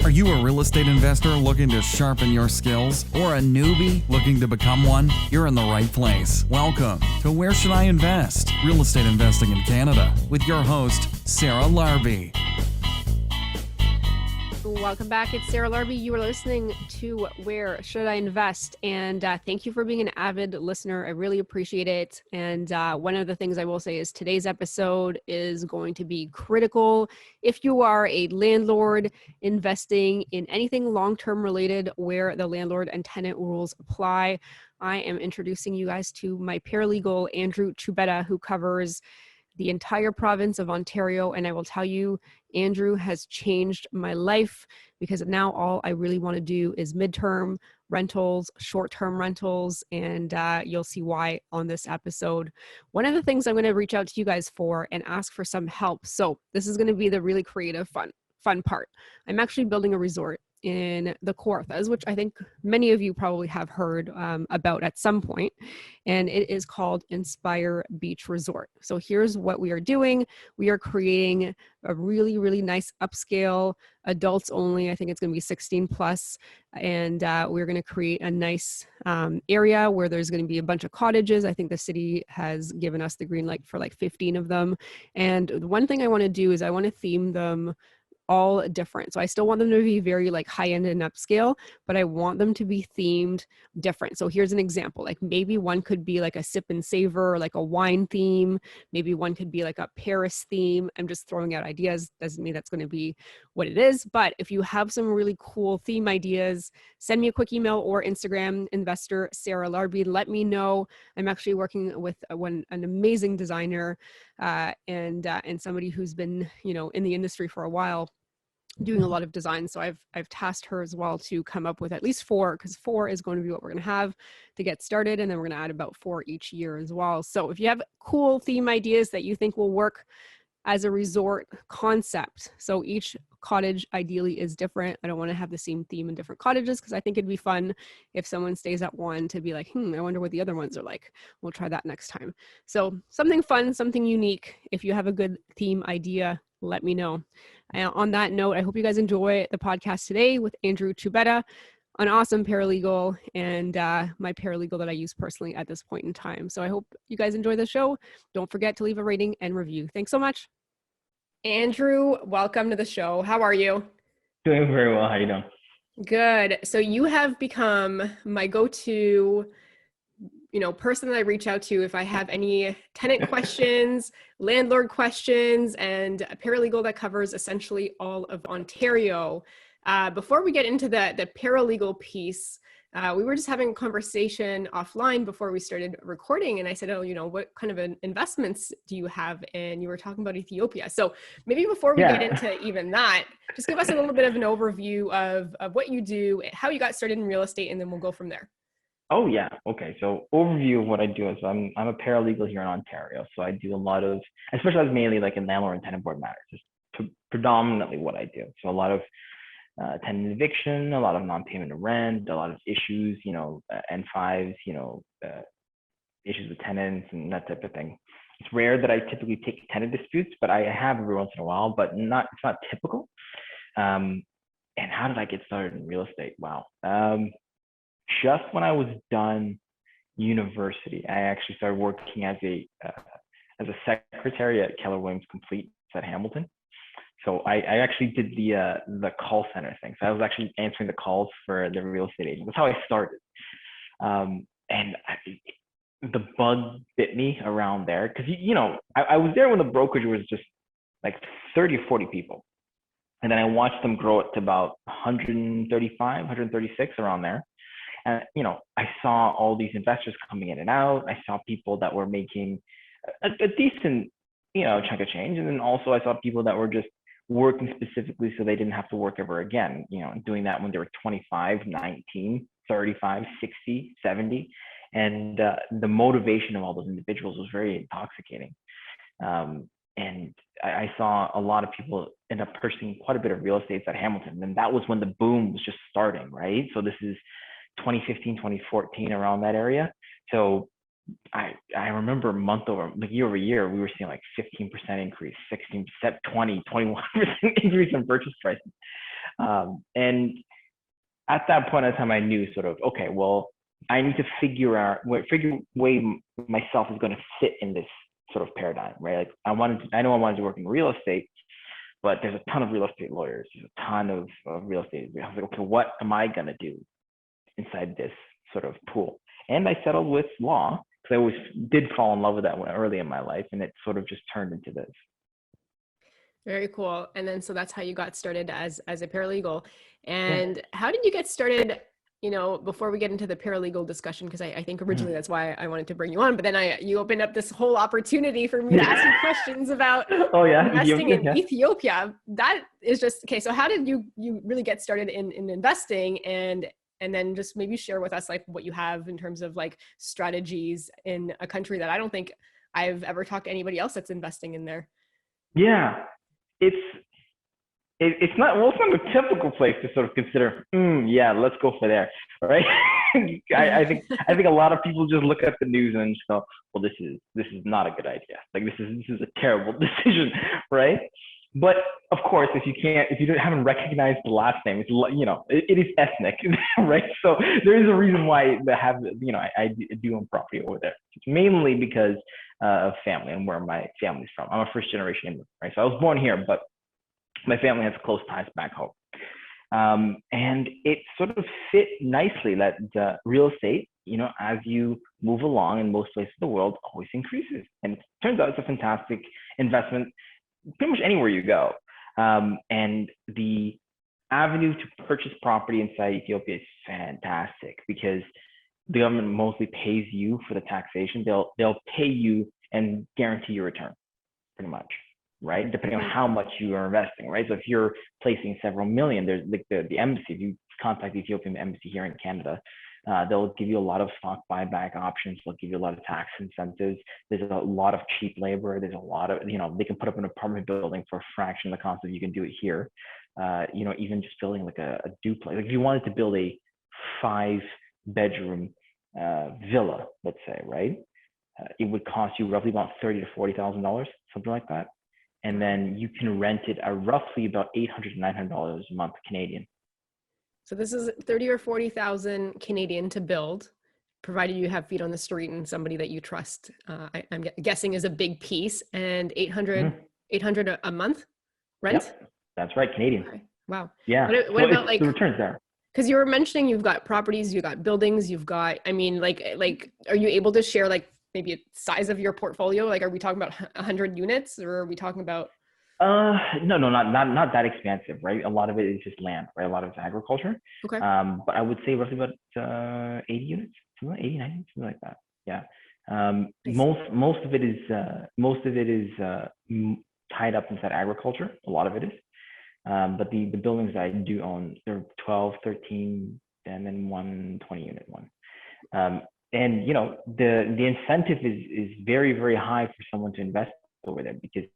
Are you a real estate investor looking to sharpen your skills or a newbie looking to become one? You're in the right place. Welcome to Where Should I Invest? Real Estate Investing in Canada with your host, Sarah Larby. Welcome back. It's Sarah Larby. You are listening to Where Should I Invest? And thank you for being an avid listener. I really appreciate it. And one of the things I will say is today's episode is going to be critical if you are a landlord investing in anything long-term related where the landlord and tenant rules apply. I am introducing you guys to my paralegal, Andrew Choubeta, who covers the entire province of Ontario. And I will tell you, Andrew has changed my life because now all I really want to do is midterm rentals, short-term rentals, and you'll see why on this episode. One of the things I'm going to reach out to you guys for and ask for some help. So this is going to be the really creative, fun part. I'm actually building a resort in the Kawarthas, which I think many of you probably have heard about at some point, and it is called Inspire Beach Resort. So here's what we are doing. We are creating a really, really nice upscale, adults only, I think it's going to be 16 plus, and we're going to create a nice area where there's going to be a bunch of cottages. I think the city has given us the green light for like 15 of them. And the one thing I want to do is I want to theme them all different. So I still want them to be very like high end and upscale, but I want them to be themed different. So here's an example. Like maybe one could be like a sip and savor, like a wine theme. Maybe one could be like a Paris theme. I'm just throwing out ideas. Doesn't mean that's going to be what it is. But if you have some really cool theme ideas, send me a quick email or Instagram, investor Sarah Larby. Let me know. I'm actually working with an amazing designer and somebody who's been, in the industry for a while, doing a lot of design. So I've tasked her as well to come up with at least 4, because 4 is going to be what we're going to have to get started. And then we're going to add about 4 each year as well. So if you have cool theme ideas that you think will work as a resort concept, so each cottage ideally is different. I don't want to have the same theme in different cottages because I think it'd be fun if someone stays at one to be like, I wonder what the other ones are like. We'll try that next time. So something fun, something unique. If you have a good theme idea, let me know. On that note, I hope you guys enjoy the podcast today with Andrew Choubeta, an awesome paralegal and my paralegal that I use personally at this point in time. So I hope you guys enjoy the show. Don't forget to leave a rating and review. Thanks so much. Andrew, welcome to the show. How are you? Doing very well. How you doing? Good. So you have become my go-to person that I reach out to if I have any tenant questions, landlord questions, and a paralegal that covers essentially all of Ontario. Before we get into the paralegal piece, we were just having a conversation offline before we started recording. And I said, what kind of investments do you have? And you were talking about Ethiopia. So maybe before we get into even that, just give us a little bit of an overview of what you do, how you got started in real estate, and then we'll go from there. Oh yeah. Okay. So overview of what I do is I'm a paralegal here in Ontario. So I do a lot of, I specialize mainly like in landlord and tenant board matters. It's predominantly what I do. So a lot of tenant eviction, a lot of non-payment of rent, a lot of issues, N5s, issues with tenants and that type of thing. It's rare that I typically take tenant disputes, but I have every once in a while, but it's not typical. And how did I get started in real estate? Wow. Just when I was done university, I actually started working as a secretary at Keller Williams Complete at Hamilton. So I actually did the call center thing. So I was actually answering the calls for the real estate agent. That's how I started. The bug bit me around there because I was there when the brokerage was just like 30 or 40 people, and then I watched them grow it to about 135, 136 around there. And, I saw all these investors coming in and out. I saw people that were making a decent, chunk of change. And then also I saw people that were just working specifically so they didn't have to work ever again, doing that when they were 25, 19, 35, 60, 70. And the motivation of all those individuals was very intoxicating. And I saw a lot of people end up purchasing quite a bit of real estate at Hamilton. And that was when the boom was just starting, right? So this is 2015, 2014, around that area. So I remember year over year, we were seeing like 15% increase, 16%, 20, 21% increase in purchase prices. And at that point in time, I knew sort of, okay, well, I need to figure way myself is going to fit in this sort of paradigm, right? Like I know I wanted to work in real estate, but there's a ton of real estate lawyers, there's a ton of real estate. I was like, okay, what am I going to do inside this sort of pool? And I settled with law because I always did fall in love with that early in my life, and it sort of just turned into this. Very cool. And then, so that's how you got started as a paralegal. And how did you get started, before we get into the paralegal discussion, because I think originally that's why I wanted to bring you on, but then you opened up this whole opportunity for me to ask you questions about investing in Ethiopia. That is just, okay, so how did you really get started in investing, and then just maybe share with us like what you have in terms of like strategies in a country that I don't think I've ever talked to anybody else that's investing in there. Yeah. It's not a typical place to sort of consider, yeah, let's go for there, right? I think a lot of people just look at the news and just go, well, this is not a good idea. Like this is a terrible decision, right? But of course, if you haven't recognized the last name, it's, it is ethnic, right? So there is a reason why they have, I do own property over there. It's mainly because of family and where my family's from. I'm a first generation immigrant, right? So I was born here, but my family has close ties back home. And it sort of fit nicely that the real estate, as you move along in most places of the world, always increases. And it turns out it's a fantastic investment pretty much anywhere you go. And the avenue to purchase property inside Ethiopia is fantastic because the government mostly pays you for the taxation. They'll pay you and guarantee your return, pretty much, right? Depending on how much you are investing, right? So if you're placing several million, there's like the embassy. If you contact the Ethiopian embassy here in Canada, they'll give you a lot of stock buyback options. They'll give you a lot of tax incentives. There's a lot of cheap labor. There's a lot of, they can put up an apartment building for a fraction of the cost of you can do it here. Even just building like a duplex. Like if you wanted to build a 5-bedroom villa, let's say, right? It would cost you roughly about $30,000 to $40,000, something like that. And then you can rent it at roughly about $800 to $900 a month Canadian. So this is 30 or 40,000 Canadian to build, provided you have feet on the street and somebody that you trust. I'm guessing is a big piece, and 800 a month rent. Yep. That's right, Canadian. Okay. Wow. Yeah. What about like the returns there? Because you were mentioning you've got properties, you've got buildings, you've got. I mean, like, are you able to share like maybe a size of your portfolio? Like, are we talking about 100 units, or are we talking about? No, not that expansive, right? A lot of it is just land, right? A lot of it's agriculture. Okay. But I would say roughly about 80 units, 80, 90, something like that. Yeah. Most of it is tied up inside agriculture. A lot of it is. But the buildings that I do own, they're 12, 13, and then 120 unit one. And the incentive is very, very high for someone to invest over there because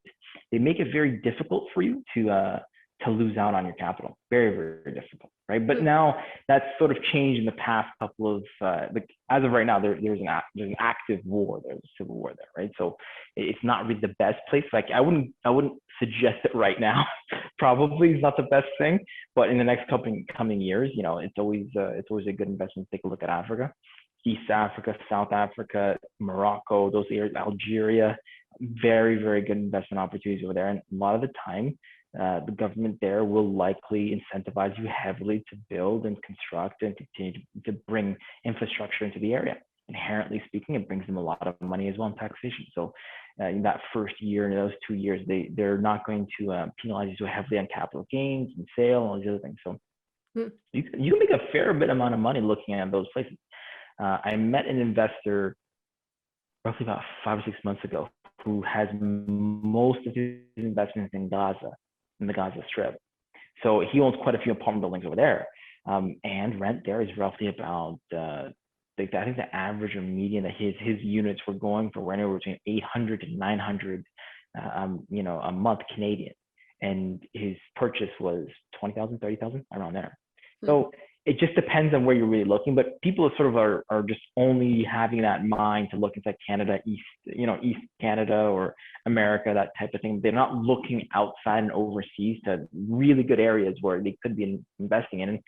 they make it very difficult for you to lose out on your capital. Very, very difficult, right? But now that's sort of changed in the past couple of as of right now, there's an active war. There's a civil war there, right? So it's not really the best place. Like I wouldn't suggest it right now. Probably is not the best thing, but in the next coming years, it's always a good investment to take a look at Africa. East Africa, South Africa, Morocco, those areas, Algeria, very, very good investment opportunities over there. And a lot of the time, the government there will likely incentivize you heavily to build and construct and continue to bring infrastructure into the area. Inherently speaking, it brings them a lot of money as well in taxation. So in that first year and those 2 years, they're not going to penalize you so heavily on capital gains and sale and all these other things. So you can make a fair bit amount of money looking at those places. I met an investor roughly about 5 or 6 months ago who has most of his investments in Gaza, in the Gaza Strip. So he owns quite a few apartment buildings over there. And rent there is roughly about, I think the average or median that his units were going for anywhere between 800 to 900, a month Canadian. And his purchase was 20,000, 30,000, around there. So it just depends on where you're really looking, but people sort of are just only having that in mind to look inside Canada, East Canada or America, that type of thing. They're not looking outside and overseas to really good areas where they could be investing in. And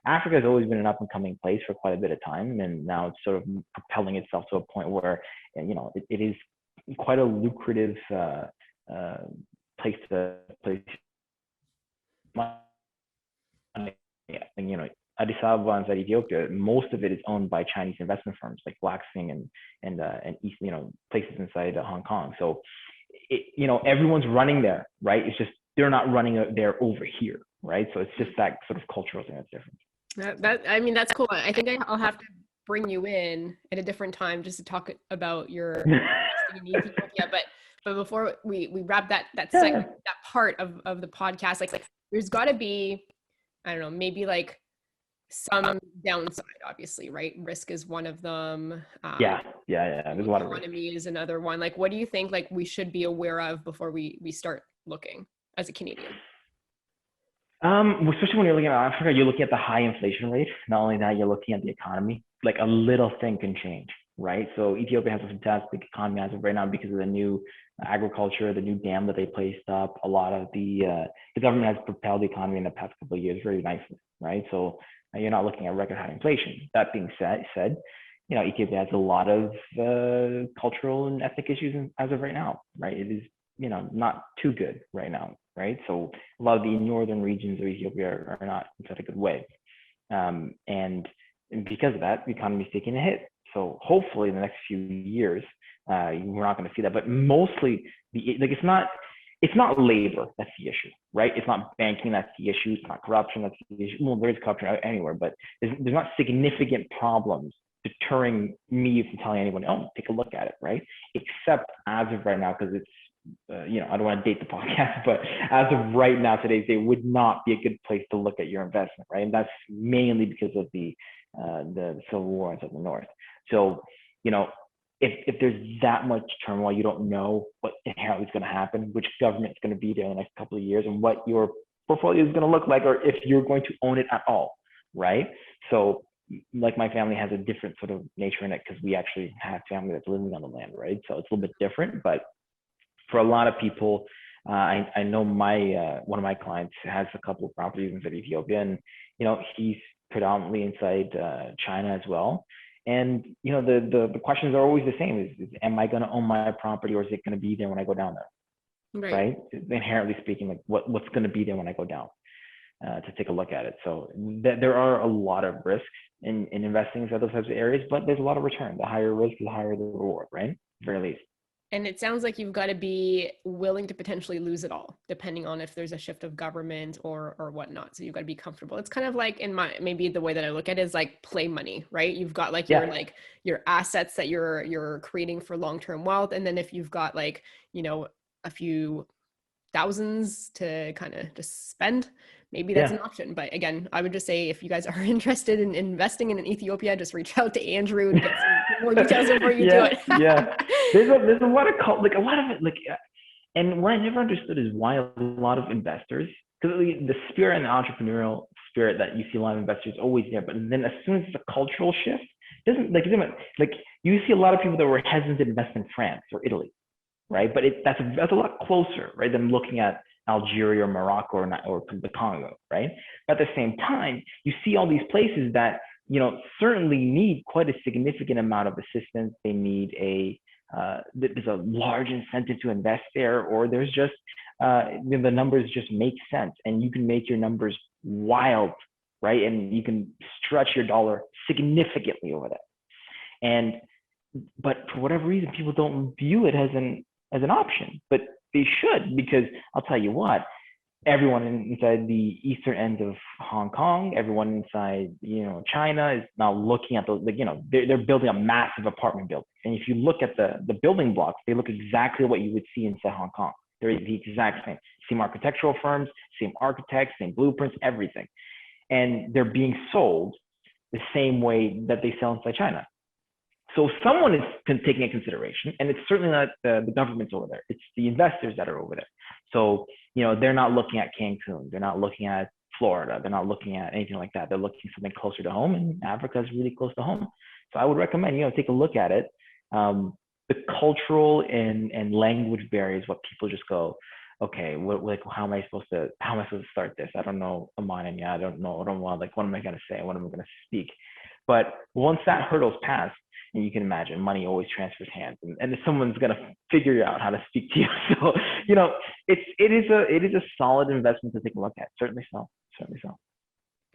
Africa has always been an up and coming place for quite a bit of time. And now it's sort of propelling itself to a point where, it is quite a lucrative place to place money. And, Addis Ababa and Ethiopia, most of it is owned by Chinese investment firms like Blackstone and East, places inside Hong Kong. So, everyone's running there, right? It's just they're not running there over here, right? So it's just that sort of cultural thing that's different. That's cool. I think I'll have to bring you in at a different time just to talk about your investing in Ethiopia. But before we wrap that segment, that part of the podcast, like there's got to be, I don't know, maybe like some downside, obviously, right? Risk is one of them. Yeah. There's a lot of risk. Economy is another one. Like, what do you think, like, we should be aware of before we start looking as a Canadian? Especially when you're looking at Africa, you're looking at the high inflation rate. Not only that, you're looking at the economy. Like a little thing can change, right? So Ethiopia has a fantastic economy as of right now because of the new agriculture, the new dam that they placed up. A lot of the government has propelled the economy in the past couple of years very nicely, right? So you're not looking at record high inflation. That being said, Ethiopia has a lot of cultural and ethnic issues as of right now, right? It is, not too good right now, right? So a lot of the northern regions of Ethiopia are not in such a good way. And because of that, the economy is taking a hit. So hopefully in the next few years, we're not going to see that. But mostly, it's not labor that's the issue, right? It's not banking that's the issue. It's not corruption that's the issue. Well, there is corruption anywhere, but there's not significant problems deterring me from telling anyone, oh, take a look at it, right? Except as of right now, because it's, I don't want to date the podcast, but as of right now, today's day would not be a good place to look at your investment, right? And that's mainly because of the civil war in the north. So, if there's that much turmoil, you don't know what inherently is going to happen, which government's going to be there in the next couple of years, and what your portfolio is going to look like, or if you're going to own it at all, right? So, like my family has a different sort of nature in it because we actually have family that's living on the land, right? So it's a little bit different, but for a lot of people, I know one of my clients has a couple of properties inside Ethiopia, and he's predominantly inside China as well. And the questions are always the same: is am I going to own my property, or is it going to be there when I go down there? Right? Inherently speaking, like what's going to be there when I go down to take a look at it. So there are a lot of risks in investing in those types of areas, but there's a lot of return. The higher risk, the higher the reward, right? At the very least. And it sounds like you've got to be willing to potentially lose it all, depending on if there's a shift of government or whatnot. So you've got to be comfortable. It's kind of like maybe the way that I look at it is like play money, right? You've got like your assets that you're creating for long-term wealth. And then if you've got like, a few thousands to kind of just spend, maybe that's an option. But again, I would just say if you guys are interested in investing in Ethiopia, just reach out to Andrew to get some more details before you do it. There's a lot of and what I never understood is why a lot of investors, because the spirit and the entrepreneurial spirit that you see a lot of investors always there, but then as soon as it's a cultural shift, you see a lot of people that were hesitant to invest in France or Italy, right? But that's a lot closer, right, than looking at Algeria or Morocco or the Congo, right? But at the same time, you see all these places that certainly need quite a significant amount of assistance. They need there's a large incentive to invest there, or there's just the numbers just make sense, and you can make your numbers wild, right? And you can stretch your dollar significantly over that. But for whatever reason, people don't view it as an option, but they should, because I'll tell you what, everyone inside the eastern end of Hong Kong, everyone inside, China is now looking at they're building a massive apartment building. And if you look at the building blocks, they look exactly what you would see inside Hong Kong. They're the exact same architectural firms, same architects, same blueprints, everything. And they're being sold the same way that they sell inside China. So someone is taking into consideration, and it's certainly not the governments over there. It's the investors that are over there. So, they're not looking at Cancun. They're not looking at Florida. They're not looking at anything like that. They're looking for something closer to home, and Africa is really close to home. So I would recommend, take a look at it. The cultural and language barriers, what people just go, okay, how am I supposed to start this? I don't know Amman, yeah, I don't know. What am I going to say? What am I going to speak? But once that hurdle's passed, and you can imagine money always transfers hands, and someone's going to figure out how to speak to you. So, it is a solid investment to take a look at. Certainly so.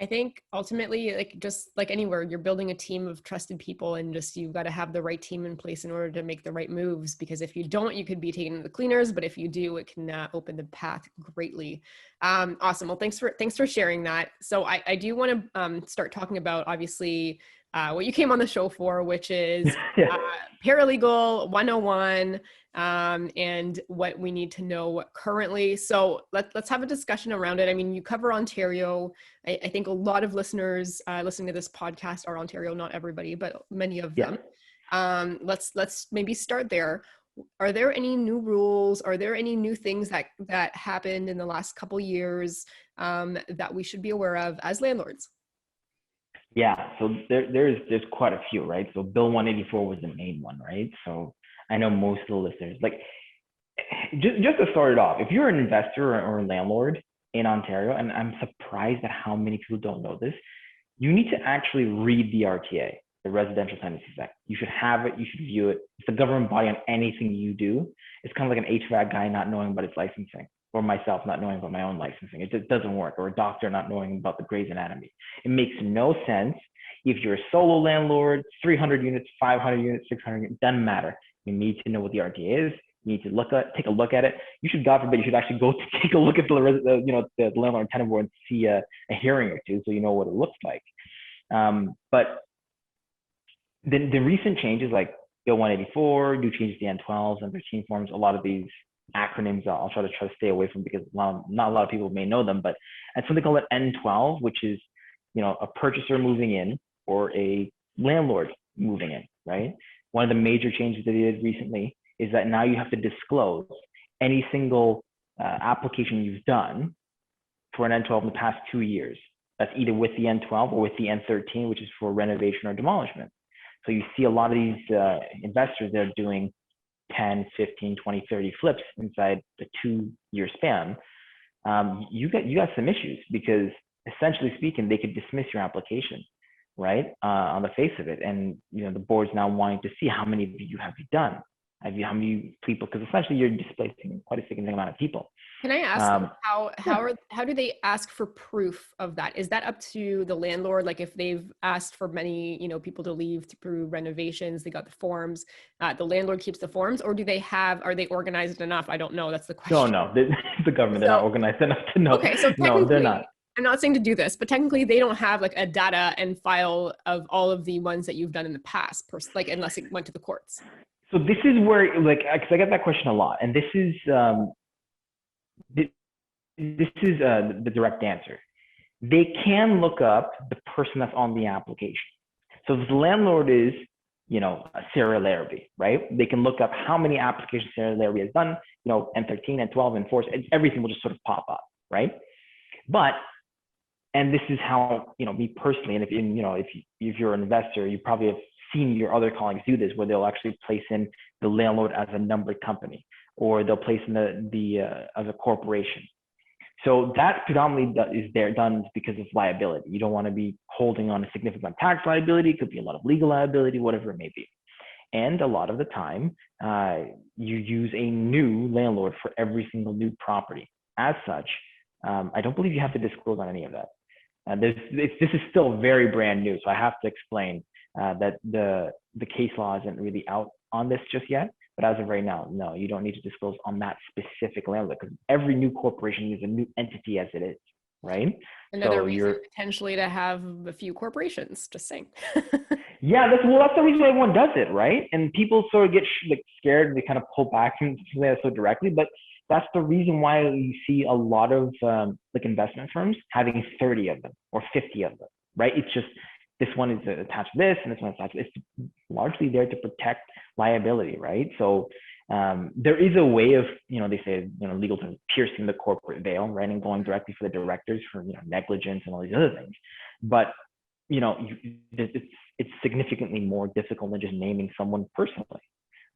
I think ultimately, just like anywhere, you're building a team of trusted people, and just you've got to have the right team in place in order to make the right moves. Because if you don't, you could be taken to the cleaners. But if you do, it can open the path greatly. Awesome. Well, thanks for sharing that. So I do want to start talking about, obviously, what you came on the show for, which is Paralegal 101, and what we need to know currently. So let's have a discussion around it. I mean, you cover Ontario. I think a lot of listeners listening to this podcast are Ontario, not everybody, but many of them. Let's maybe start there. Are there any new rules? Are there any new things that happened in the last couple years that we should be aware of as landlords? Yeah, so there's quite a few, right? So Bill 184 was the main one, right? So I know most of the listeners, just to start it off, if you're an investor or a landlord in Ontario, and I'm surprised at how many people don't know this, you need to actually read the RTA, the Residential Tenancies Act. You should have it, you should view it. It's the government body on anything you do. It's kind of like an HVAC guy not knowing about its licensing, or myself not knowing about my own licensing. It just doesn't work. Or a doctor not knowing about the Grey's Anatomy. It makes no sense. If you're a solo landlord, 300 units, 500 units, 600 units, doesn't matter. You need to know what the RTA is. You need to take a look at it. You should, God forbid, you should actually go to take a look at the Landlord Tenant Board and see a hearing or two, so you know what it looks like. But the recent changes, like Bill 184, new changes to the N12s and 13 forms, a lot of these acronyms I'll try to stay away from, because not a lot of people may know them, but it's something called an N12, which is, a purchaser moving in or a landlord moving in, right? One of the major changes that they did recently is that now you have to disclose any single application you've done for an N12 in the past 2 years. That's either with the N12 or with the N13, which is for renovation or demolishment. So you see a lot of these investors that are doing 10, 15, 20, 30 flips inside a 2-year span. You got some issues, because essentially speaking, they could dismiss your application, right, on the face of it. And the board's now wanting to see how many of you have done. How many people? Because essentially you're displacing quite a significant amount of people. Can I ask how do they ask for proof of that? Is that up to the landlord? Like if they've asked for many, people to leave through renovations, they got the forms, the landlord keeps the forms, or are they organized enough? I don't know. That's the question. No, the government, they're not organized enough to know. Okay, so no, they're not. I'm not saying to do this, but technically they don't have like a data and file of all of the ones that you've done in the past, unless it went to the courts. So this is where, because I get that question a lot, and this is the direct answer. They can look up the person that's on the application. So if the landlord is, Sarah Larrabee, right? They can look up how many applications Sarah Larrabee has done, N13, N12, N4, everything will just sort of pop up, right? But, and this is how, me personally, and if you're an investor, you probably have seen your other colleagues do this, where they'll actually place in the landlord as a numbered company, or they'll place in as a corporation. So that predominantly is done because of liability. You don't want to be holding on a significant tax liability. It could be a lot of legal liability, whatever it may be. And a lot of the time, you use a new landlord for every single new property. As such, I don't believe you have to disclose on any of that. This is still very brand new, so I have to explain that the case law isn't really out on this just yet. But as of right now, no, you don't need to disclose on that specific landlord, because every new corporation is a new entity as it is, right? Another reason potentially to have a few corporations, just saying. Yeah, that's the reason everyone does it, right? And people sort of get scared, and they kind of pull back from that so directly. But that's the reason why you see a lot of investment firms having 30 of them or 50 of them, right? It's just, this one is attached to this, and this one is attached to this. It's largely there to protect liability, right? So There is a way of, they say, legal terms, piercing the corporate veil, right, and going directly for the directors for, negligence and all these other things. But, it's significantly more difficult than just naming someone personally,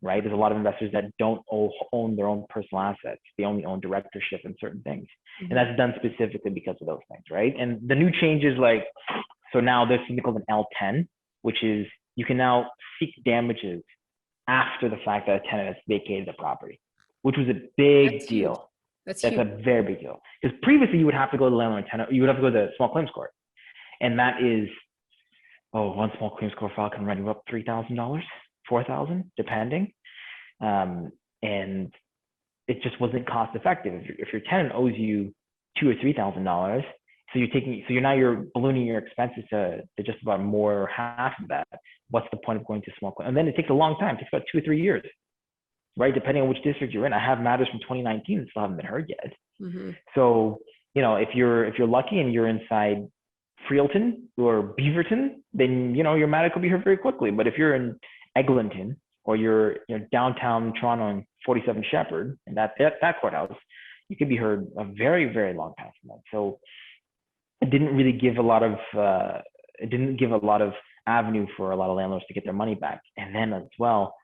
right? There's a lot of investors that don't own their own personal assets. They only own directorship in certain things. And that's done specifically because of those things, right? And the new changes, so now there's something called an L10, which is you can now seek damages after the fact that a tenant has vacated the property, which was a big deal. That's huge. A very big deal. Because previously you would have to go to the landlord tenant, you would have to go to the small claims court. And that is, one small claims court file can run you up $3,000, $4,000, depending. And it just wasn't cost effective. If your tenant owes you $2,000 or $3,000, so you're ballooning your expenses to just about more or half of that. What's the point of going to small claims? And then it takes a long time. It takes about 2 or 3 years, right? Depending on which district you're in. I have matters from 2019 that still haven't been heard yet. So, if you're lucky and you're inside Freelton or Beaverton, then, your matter could be heard very quickly. But if you're in Eglinton or you're downtown Toronto and 47 Shepherd and that courthouse, you could be heard a very, very long time from that. So it didn't really give a lot of avenue for a lot of landlords to get their money back. And then as well,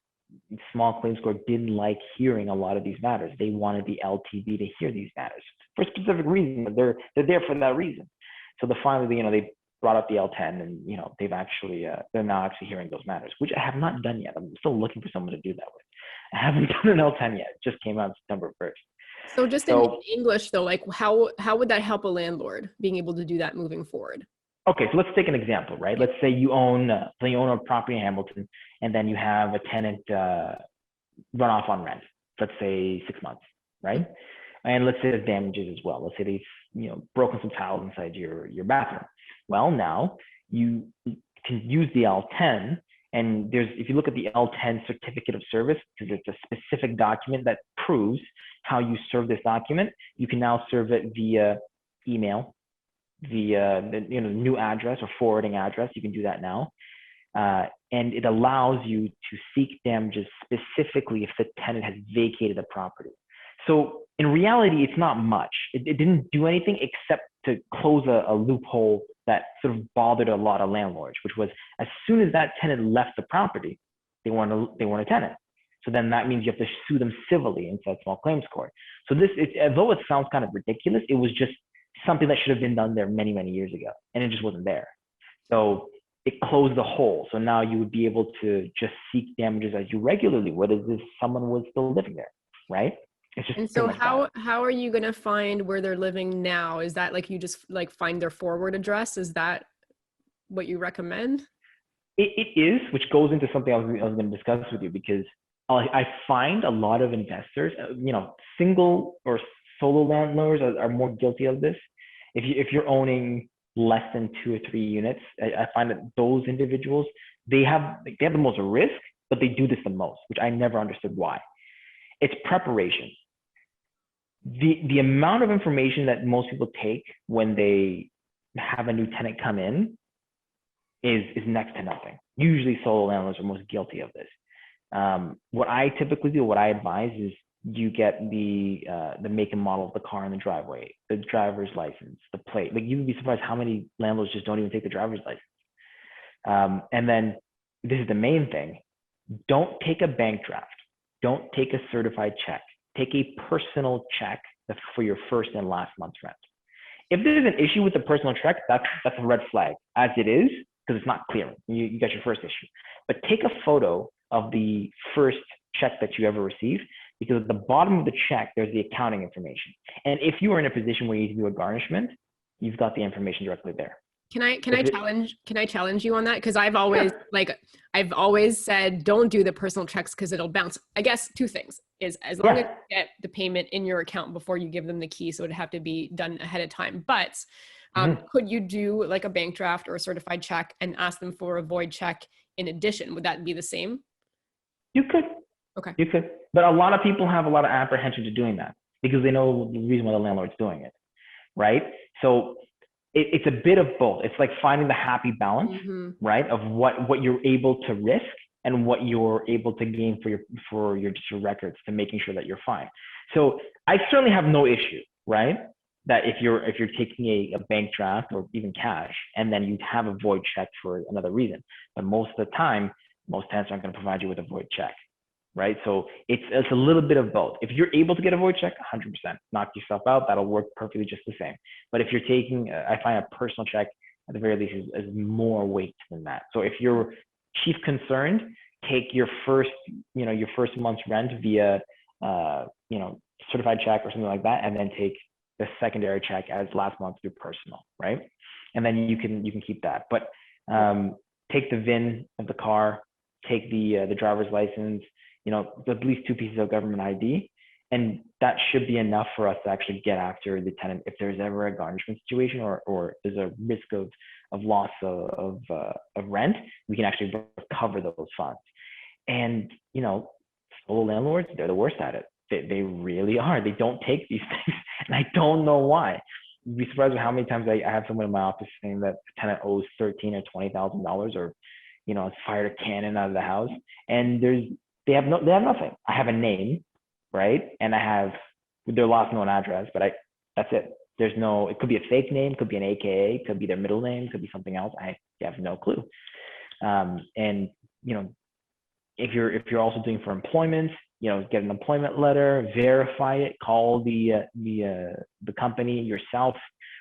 small claims court didn't like hearing a lot of these matters. They wanted the LTB to hear these matters for a specific reason. They're there for that reason. So finally, they brought up the L10, and they're now actually hearing those matters, which I have not done yet. I'm still looking for someone to do that with. I haven't done an L10 yet. It just came out September 1st. So just in English though, how would that help a landlord being able to do that moving forward? Okay, so let's take an example, right? Let's say you own a property in Hamilton, and then you have a tenant run off on rent. Let's say 6 months, right? And let's say there's damages as well. Let's say they've broken some tiles inside your bathroom. Well, now you can use the L10, and if you look at the L10 Certificate of Service, because it's a specific document that proves how you serve this document, you can now serve it via email, via the new address or forwarding address. You can do that now, and it allows you to seek damages specifically if the tenant has vacated the property. So in reality, it's not much. It didn't do anything except to close a loophole that sort of bothered a lot of landlords, which was as soon as that tenant left the property, they weren't a tenant. So then that means you have to sue them civilly inside small claims court. So although it sounds kind of ridiculous, it was just something that should have been done there many, many years ago, and it just wasn't there. So it closed the hole. So now you would be able to just seek damages as you regularly would as if someone was still living there, right? And so how are you going to find where they're living now? Is that you just find their forward address? Is that what you recommend? It is, which goes into something I was going to discuss with you, because I find a lot of investors, single or solo landlords are more guilty of this. If you're owning less than 2 or 3 units, I find that those individuals, they have the most risk, but they do this the most, which I never understood why. It's preparation. The amount of information that most people take when they have a new tenant come in is next to nothing. Usually solo landlords are most guilty of this. What I typically do, what I advise is you get the make and model of the car in the driveway, the driver's license, the plate. You would be surprised how many landlords just don't even take the driver's license. And then this is the main thing. Don't take a bank draft. Don't take a certified check. Take a personal check for your first and last month's rent. If there's an issue with the personal check, that's a red flag as it is, because it's not clear. You got your first issue. But take a photo of the first check that you ever received, because at the bottom of the check, there's the accounting information. And if you are in a position where you need to do a garnishment, you've got the information directly there. Can I challenge you on that? Because I've always said don't do the personal checks because it'll bounce. I guess 2 things is as long as you get the payment in your account before you give them the key, so it'd have to be done ahead of time. But could you do a bank draft or a certified check and ask them for a void check in addition? Would that be the same? You could. Okay. You could. But a lot of people have a lot of apprehension to doing that because they know the reason why the landlord's doing it, right? So it's a bit of both. It's like finding the happy balance, right, of what you're able to risk and what you're able to gain for your just your records to making sure that you're fine. So I certainly have no issue, right? That if you're taking a bank draft or even cash, and then you have a void check for another reason, but most of the time, most tenants aren't going to provide you with a void check, right? So it's a little bit of both. If you're able to get a void check, 100%, knock yourself out. That'll work perfectly just the same. But if you're taking, I find a personal check at the very least is more weight than that. So if you're chief concerned, take your first month's rent via, certified check or something like that, and then take the secondary check as last month through personal, right? And then you can keep that. But take the VIN of the car, take the driver's license, at least 2 pieces of government ID, and that should be enough for us to actually get after the tenant if there's ever a garnishment situation or there's a risk of loss of rent. We can actually recover those funds. And solo landlords, they're the worst at it. They really are. They don't take these things, and I don't know why. You'd be surprised with how many times I have someone in my office saying that the tenant owes $13,000 or $20,000, or has fired a cannon out of the house, and they have nothing. I have a name, right, and I have their last known address, but that's it. There's no. It could be a fake name, could be an AKA, it could be their middle name, could be something else. I have no clue. And if you're also doing for employment, get an employment letter, verify it, call the company yourself,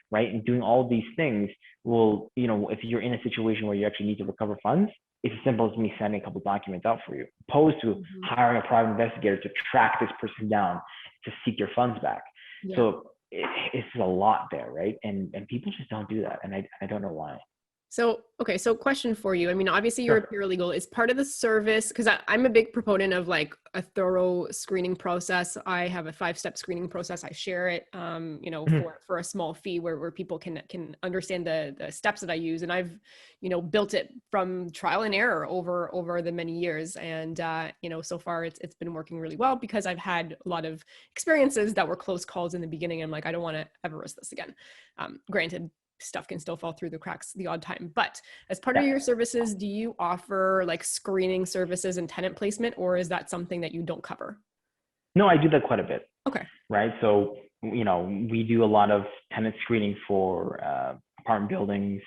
right? And doing all these things will, if you're in a situation where you actually need to recover funds, it's as simple as me sending a couple documents out for you, opposed to hiring a private investigator to track this person down to seek your funds back. Yeah. So it's a lot there, right? And people just don't do that, and I don't know why. So, okay. So question for you. I mean, obviously you're a paralegal. Is part of the service, because I'm a big proponent of like a thorough screening process. I have a 5-step screening process. I share it, for a small fee where people can understand the steps that I use. And I've, built it from trial and error over the many years. And, so far it's been working really well because I've had a lot of experiences that were close calls in the beginning. I'm like, I don't want to ever risk this again. Granted, stuff can still fall through the cracks the odd time. But as part of your services, do you offer like screening services and tenant placement, or is that something that you don't cover? No, I do that quite a bit. Okay. Right. So, we do a lot of tenant screening for apartment buildings,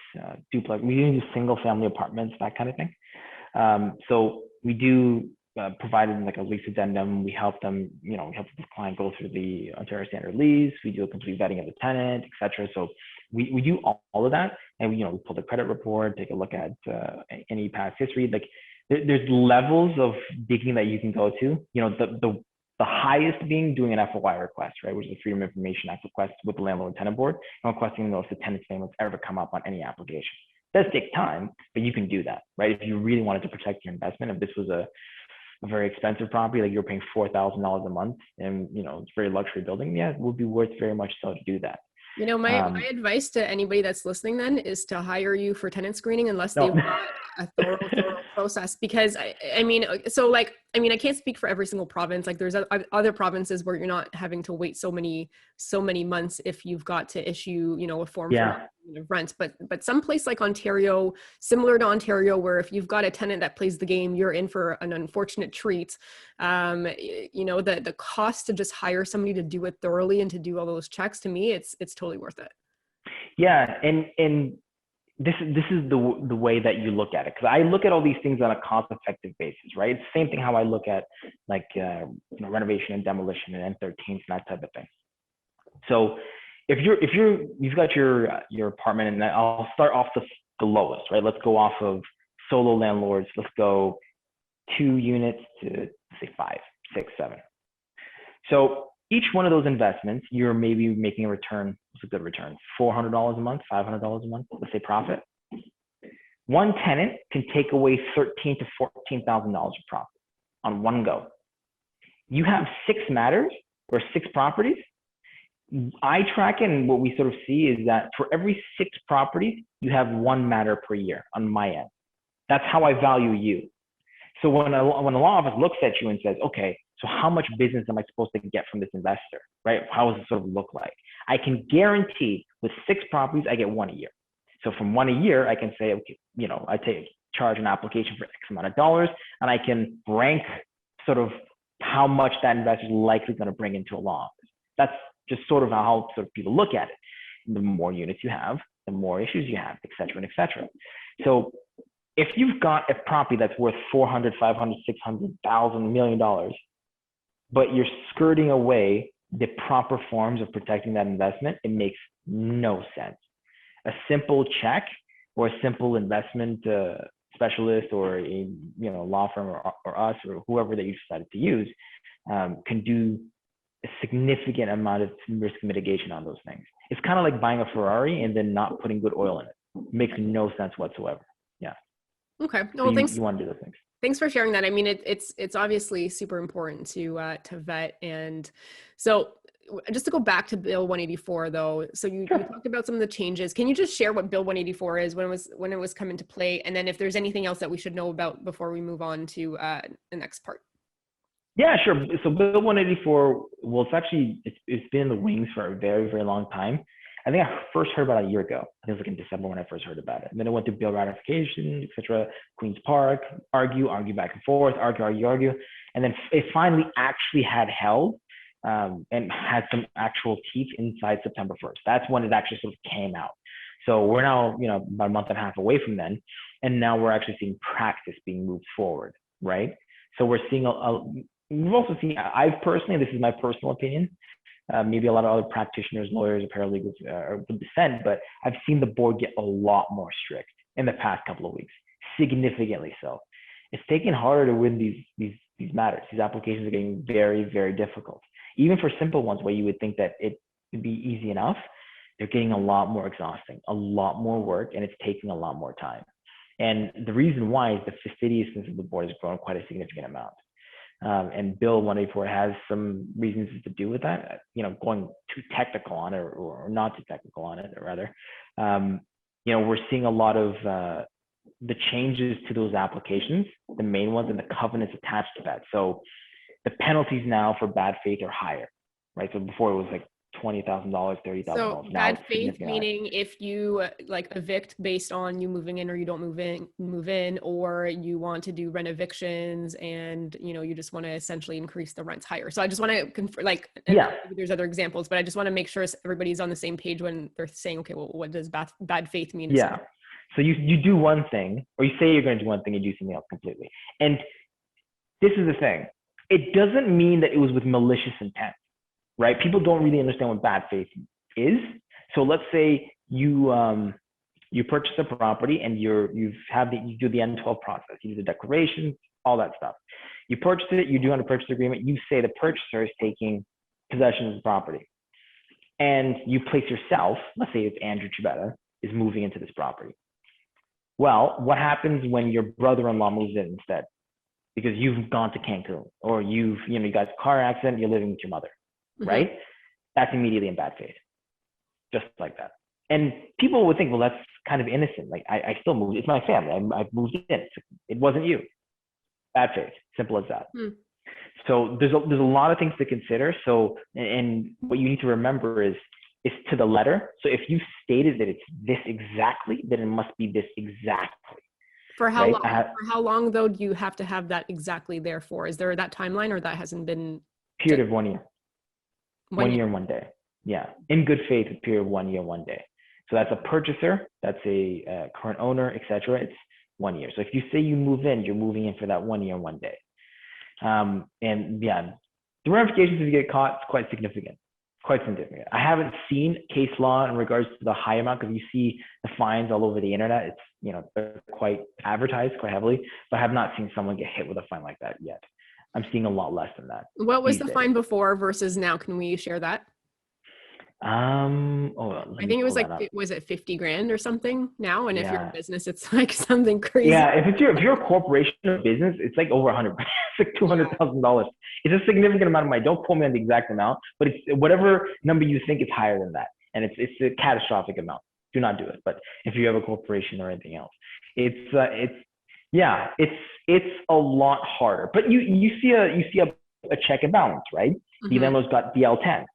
duplex. We do single family apartments, that kind of thing. So we do provide them like a lease addendum. We help them, help the client go through the Ontario standard lease. We do a complete vetting of the tenant, et cetera. So we do all of that, and we pull the credit report, take a look at any past history. Like there's levels of digging that you can go to. The highest being doing an FOI request, right, which is a Freedom of Information Act request with the Landlord Tenant Board, and requesting to know if the tenant's name has ever come up on any application. It does take time, but you can do that, right? If you really wanted to protect your investment, if this was a very expensive property, like you're paying $4,000 a month, and it's a very luxury building, yeah, it would be worth very much so to do that. My advice to anybody that's listening then is to hire you for tenant screening unless they want a thorough process, because I can't speak for every single province. Like there's other provinces where you're not having to wait so many months if you've got to issue, a form for rent. But some place like Ontario, similar to Ontario, where if you've got a tenant that plays the game, you're in for an unfortunate treat. The cost to just hire somebody to do it thoroughly and to do all those checks, to me, it's totally worth it. Yeah. And this is the way that you look at it. Cause I look at all these things on a cost effective basis, right? It's the same thing how I look at like, renovation and demolition and N13s and that type of thing. So if you've got your apartment, and I'll start off the lowest, right? Let's go off of solo landlords. Let's go 2 units to say 5, 6, 7. So each one of those investments, you're maybe making a return. What's a good return? $400 a month, $500 a month, let's say profit. One tenant can take away $13,000 to $14,000 of profit on one go. You have 6 matters or 6 properties. I track it, and what we sort of see is that for every 6 properties, you have 1 matter per year on my end. That's how I value you. So when a law office looks at you and says, okay, so how much business am I supposed to get from this investor, right? How does it sort of look like? I can guarantee with 6 properties, I get 1 a year. So from 1 a year, I can say, okay, I charge an application for X amount of dollars, and I can rank sort of how much that investor is likely going to bring into a law office. That's just sort of how sort of people look at it. The more units you have, the more issues you have, et cetera, and et cetera. So if you've got a property that's worth $400,000, $500,000, $600,000, $1 million, but you're skirting away the proper forms of protecting that investment, it makes no sense. A simple check or a simple investment specialist or a law firm or us or whoever that you decided to use can do a significant amount of risk mitigation on those things. It's kind of like buying a Ferrari and then not putting good oil in it. It makes no sense whatsoever. Yeah. Okay. So Well, thanks. You want to do those things. Thanks for sharing that. I mean, it's obviously super important to vet. And so just to go back to Bill 184 though, so you talked about some of the changes. Can you just share what Bill 184 is, when it was come into play, and then if there's anything else that we should know about before we move on to the next part? Yeah, sure. So Bill 184, well, it's been in the wings for a very, very long time. I think I first heard about it a year ago. I think it was like in December when I first heard about it. And then it went to bill ratification, et cetera, Queen's Park, argue back and forth, argue. And then it finally actually had held and had some actual teeth inside September 1st. That's when it actually sort of came out. So we're now, about a month and a half away from then. And now we're actually seeing practice being moved forward, right? So we're seeing we've also seen, I've personally, this is my personal opinion, maybe a lot of other practitioners, lawyers, paralegals would dissent, but I've seen the board get a lot more strict in the past couple of weeks, significantly so. It's taken harder to win these matters. These applications are getting very, very difficult. Even for simple ones where you would think that it would be easy enough, they're getting a lot more exhausting, a lot more work, and it's taking a lot more time. And the reason why is the fastidiousness of the board has grown quite a significant amount. And Bill 184 has some reasons to do with that, going too technical on it or not too technical on it, or rather, we're seeing a lot of the changes to those applications, the main ones, and the covenants attached to that. So the penalties now for bad faith are higher, right? So before it was like $20,000, $30,000. So bad faith meaning if you evict based on you moving in or you don't move in, or you want to do rent evictions and you just want to essentially increase the rents higher. So I just want to confirm, there's other examples, but I just want to make sure everybody's on the same page when they're saying, okay, well, what does bad faith mean? Yeah. So you do one thing, or you say you're going to do one thing and do something else completely. And this is the thing. It doesn't mean that it was with malicious intent. Right? People don't really understand what bad faith is. So let's say you purchase a property and you do the N12 process. You do the declarations, all that stuff. You purchase it, you do on a purchase agreement, you say the purchaser is taking possession of the property. And you place yourself, let's say it's Andrew Choubeta, is moving into this property. Well, what happens when your brother-in-law moves in instead? Because you've gone to Cancun, or you got a car accident, you're living with your mother. Right? That's immediately in bad faith, just like that. And people would think, well, that's kind of innocent. Like I still moved. It's my family. I've moved in. It wasn't you. Bad faith. Simple as that. So there's a lot of things to consider. So, and what you need to remember is to the letter. So if you stated that it's this exactly, then it must be this exactly. For how long? For how long though do you have to have that exactly there for? Is there that timeline, or that hasn't been? Period of 1 year. 1 year and 1 day. Yeah. In good faith, a period of 1 year, 1 day. So that's a purchaser, that's a current owner, et cetera. It's 1 year. So if you say you move in, you're moving in for that 1 year, 1 day. And yeah, the ramifications if you get caught is quite significant. I haven't seen case law in regards to the high amount, because you see the fines all over the internet. It's, they're quite advertised quite heavily, but I have not seen someone get hit with a fine like that yet. I'm seeing a lot less than that. What was the fine before versus now? Can we share that? I think it was was it 50 grand or something now? And if you're a business, it's like something crazy. Yeah, if you're a corporation or business, it's like over 100. It's like $200,000. It's a significant amount of money. Don't quote me on the exact amount, but it's whatever number you think is higher than that, and it's a catastrophic amount. Do not do it. But if you have a corporation or anything else, it's a lot harder. But you see a check and balance, right? The landlord's got the L10,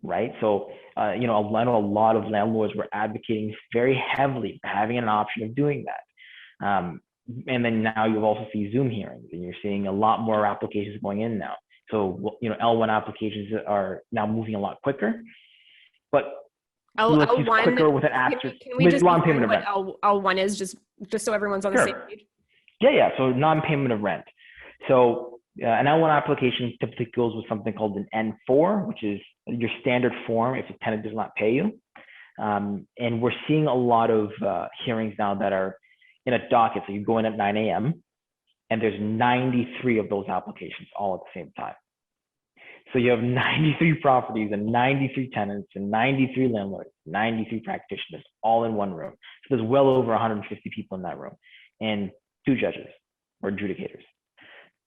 right? So I know a lot of landlords were advocating very heavily for having an option of doing that. and then now you'll also see Zoom hearings, and you're seeing a lot more applications going in now. So, L1 applications are now moving a lot quicker, but let's use L1, quicker with an asterisk. can we just non-payment of what rent. L1 is, just so everyone's on the same page? Yeah. So non-payment of rent. So an L1 application typically goes with something called an N4, which is your standard form if a tenant does not pay you. And we're seeing a lot of hearings now that are in a docket. So you go in at 9 a.m. and there's 93 of those applications all at the same time. So you have 93 properties and 93 tenants and 93 landlords, 93 practitioners all in one room. So there's well over 150 people in that room and 2 judges or adjudicators.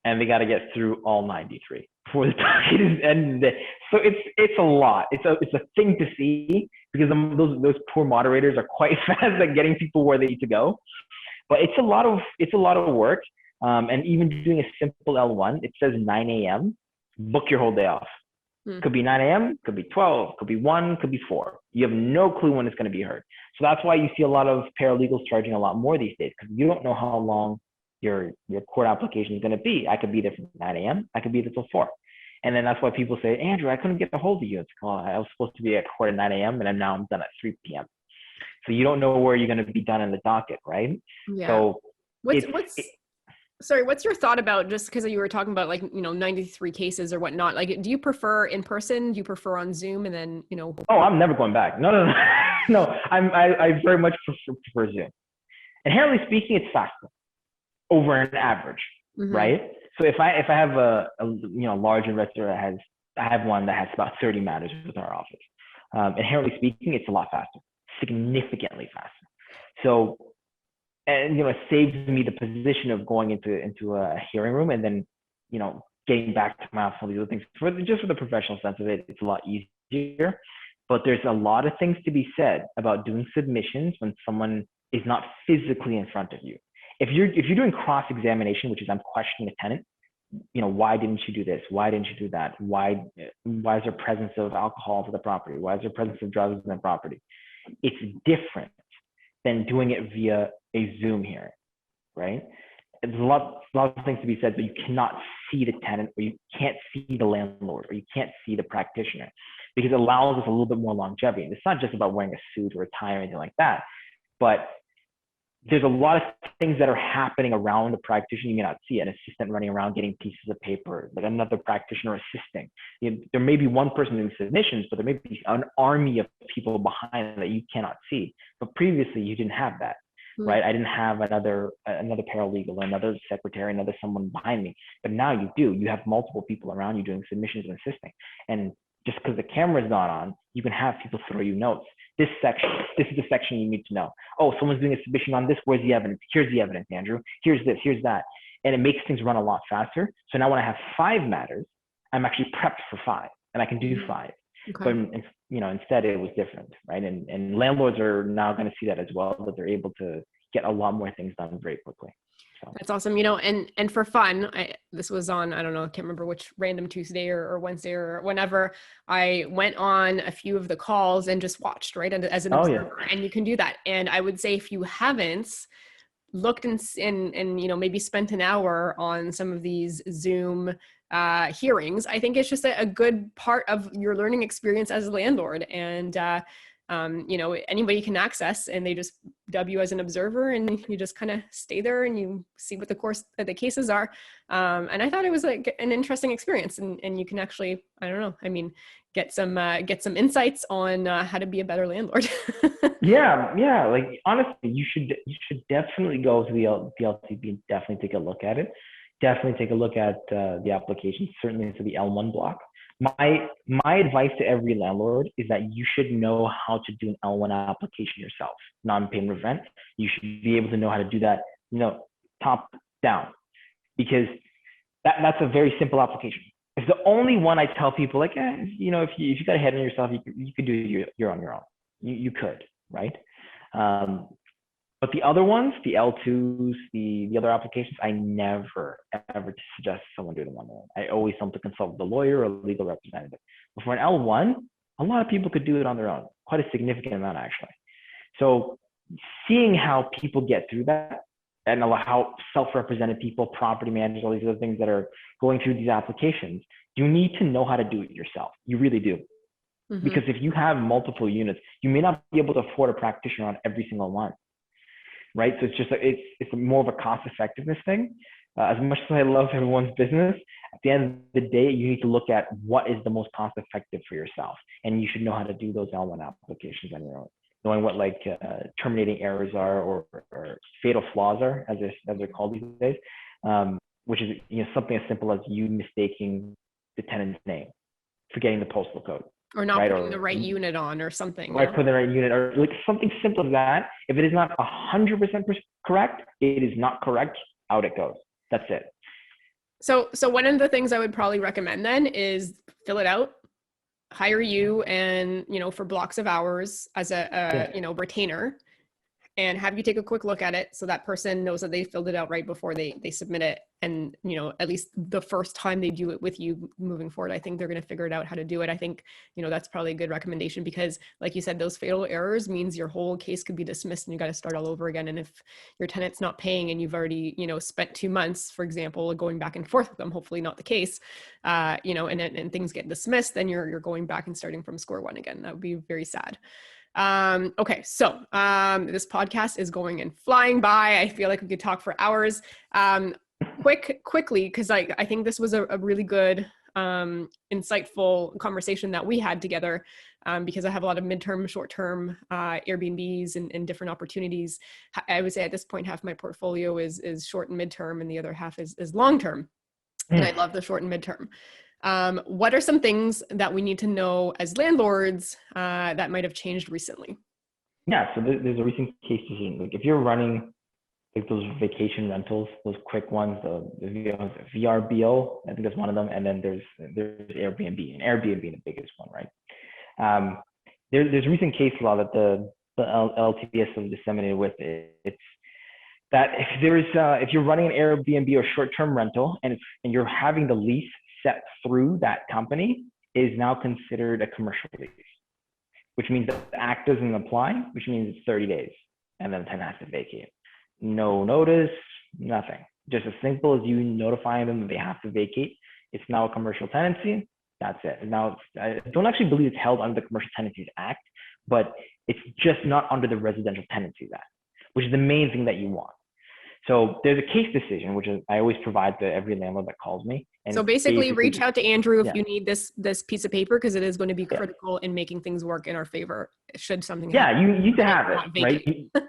And they got to get through all 93 before the docket is ended. So it's a lot. It's a thing to see, because those poor moderators are quite fast at getting people where they need to go. But it's a lot of work. And even doing a simple L1, it says 9 a.m. Book your whole day off. Could be 9 a.m., could be 12, could be 1, could be 4. You have no clue when it's going to be heard. So that's why you see a lot of paralegals charging a lot more these days, because you don't know how long your court application is going to be. I could be there from 9 a.m. I could be there till 4. And then that's why people say, Andrew, I couldn't get a hold of you. It's called, I was supposed to be at court at 9 a.m. and now I'm done at 3 p.m. So you don't know where you're going to be done in the docket, right? Yeah. So what's your thought about, just because you were talking about 93 cases or whatnot, do you prefer in person? Do you prefer on Zoom? And then, Oh, I'm never going back. No. No, I very much prefer Zoom. Inherently speaking, it's faster over an average, right? So if I have a large investor I have one that has about 30 matters with our office. Inherently speaking, it's a lot faster, significantly faster. So, and it saves me the position of going into a hearing room and then getting back to my office, all these other things. Just for the professional sense of it, it's a lot easier. But there's a lot of things to be said about doing submissions when someone is not physically in front of you. If you're doing cross-examination, which is I'm questioning a tenant, why didn't you do this? Why didn't you do that? Why is there presence of alcohol to the property? Why is there presence of drugs in the property? It's different than doing it via a Zoom hearing, right? There's a lot of things to be said, but you cannot see the tenant, or you can't see the landlord, or you can't see the practitioner, because it allows us a little bit more longevity. And it's not just about wearing a suit or a tie or anything like that, but there's a lot of things that are happening around the practitioner you may not see. An assistant running around getting pieces of paper, like another practitioner assisting. There may be one person doing submissions, but there may be an army of people behind that you cannot see. But previously, you didn't have that, right? I didn't have another paralegal, another secretary, another someone behind me. But now you do. You have multiple people around you doing submissions and assisting. And just because the camera's not on, you can have people throw you notes. This is the section you need to know. Oh, someone's doing a submission on this. Where's the evidence? Here's the evidence, Andrew. Here's this, here's that. And it makes things run a lot faster. So now when I have 5 matters, I'm actually prepped for 5 and I can do 5. Okay. But instead it was different, right? And landlords are now going to see that as well, that they're able to get a lot more things done very quickly. So. That's awesome. And for fun, this was on, I don't know, I can't remember which random Tuesday or Wednesday or whenever, I went on a few of the calls and just watched, right? And as an observer, and you can do that. And I would say, if you haven't looked and maybe spent an hour on some of these Zoom hearings, I think it's just a good part of your learning experience as a landlord. And, anybody can access, and they just dub you as an observer, and you just kind of stay there and you see what the cases are. And I thought it was like an interesting experience, and you can actually, get some insights on how to be a better landlord. Yeah. Like, honestly, you should definitely go to the LTB and definitely take a look at it. Definitely take a look at the application, certainly into the L1 block. My advice to every landlord is that you should know how to do an L1 application yourself, non-payment of rent. You should be able to know how to do that, top down, because that's a very simple application. It's the only one I tell people, like, if you got a head on yourself, you could do it on your own. You could, right? But the other ones, the L2s, the other applications, I never, ever suggest someone do them on their own. I always tell them to consult with a lawyer or a legal representative. But for an L1, a lot of people could do it on their own, quite a significant amount, actually. So seeing how people get through that and how self-represented people, property managers, all these other things that are going through these applications, you need to know how to do it yourself. You really do. Mm-hmm. Because if you have multiple units, you may not be able to afford a practitioner on every single one, right? So it's just it's more of a cost effectiveness thing. As much as I love everyone's business, at the end of the day, you need to look at what is the most cost effective for yourself. And you should know how to do those L1 applications on your own. Knowing what terminating errors are or fatal flaws are, as they're called these days, which is something as simple as you mistaking the tenant's name, forgetting the postal code. Or not putting the right unit on or something. Right, putting the right unit or something simple as that. If it is not 100% correct, it is not correct, out it goes. That's it. So one of the things I would probably recommend then is fill it out, hire you and, for blocks of hours as a retainer, and have you take a quick look at it so that person knows that they filled it out right before they submit it. And, at least the first time they do it with you moving forward, I think they're going to figure it out how to do it. I think, that's probably a good recommendation because like you said, those fatal errors means your whole case could be dismissed and you got to start all over again. And if your tenant's not paying and you've already, spent 2 months, for example, going back and forth with them, hopefully not the case, and things get dismissed, then you're going back and starting from square one again. That would be very sad. Okay. So, this podcast is going and flying by. I feel like we could talk for hours. Quickly, because I think this was a really good, insightful conversation that we had together, because I have a lot of midterm, short-term, Airbnbs and different opportunities. I would say at this point, half my portfolio is short and midterm and the other half is long-term. And I love the short and midterm. What are some things that we need to know as landlords that might have changed recently? Yeah, so there's a recent case decision. Like if you're running like those vacation rentals, those quick ones, the VRBO, I think that's one of them, and then there's Airbnb, and Airbnb the biggest one, right? There's recent case law that the LTPS has disseminated with it. It's that if you're running an Airbnb or short-term rental and you're having the lease set through that company, is now considered a commercial lease, which means that the act doesn't apply, which means it's 30 days and then the tenant has to vacate. No notice, nothing. Just as simple as you notifying them that they have to vacate. It's now a commercial tenancy. That's it. Now, I don't actually believe it's held under the Commercial Tenancies Act, but it's just not under the Residential Tenancies Act, which is the main thing that you want. So there's a case decision, which I always provide to every landlord that calls me. And so basically reach out to Andrew if you need this piece of paper, because it is going to be critical in making things work in our favor. Should something happen. You need to have it, right?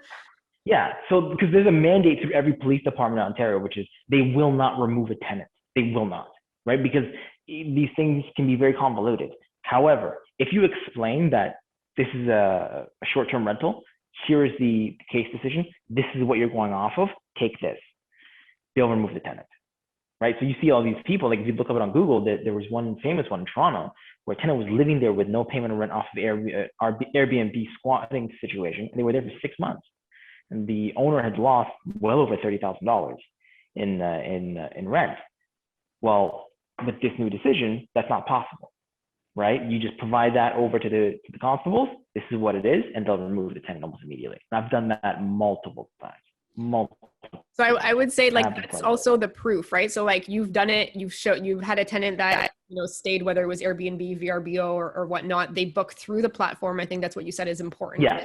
Yeah, so because there's a mandate through every police department in Ontario, which is they will not remove a tenant. They will not, right? Because these things can be very convoluted. However, if you explain that this is a short-term rental, here is the case decision, this is what you're going off of, take this, they'll remove the tenant, right? So you see all these people, like if you look up it on Google, there was one famous one in Toronto where a tenant was living there with no payment of rent off of the Airbnb squatting situation, and they were there for 6 months. And the owner had lost well over $30,000 in rent. Well, with this new decision, that's not possible, right? You just provide that over to the constables. This is what it is, and they'll remove the tenant almost immediately. And I've done that multiple times. So I would say that's also the proof, right? So like you've done it, you've had a tenant that stayed, whether it was Airbnb, VRBO, or whatnot. They book through the platform. I think that's what you said is important. Yeah.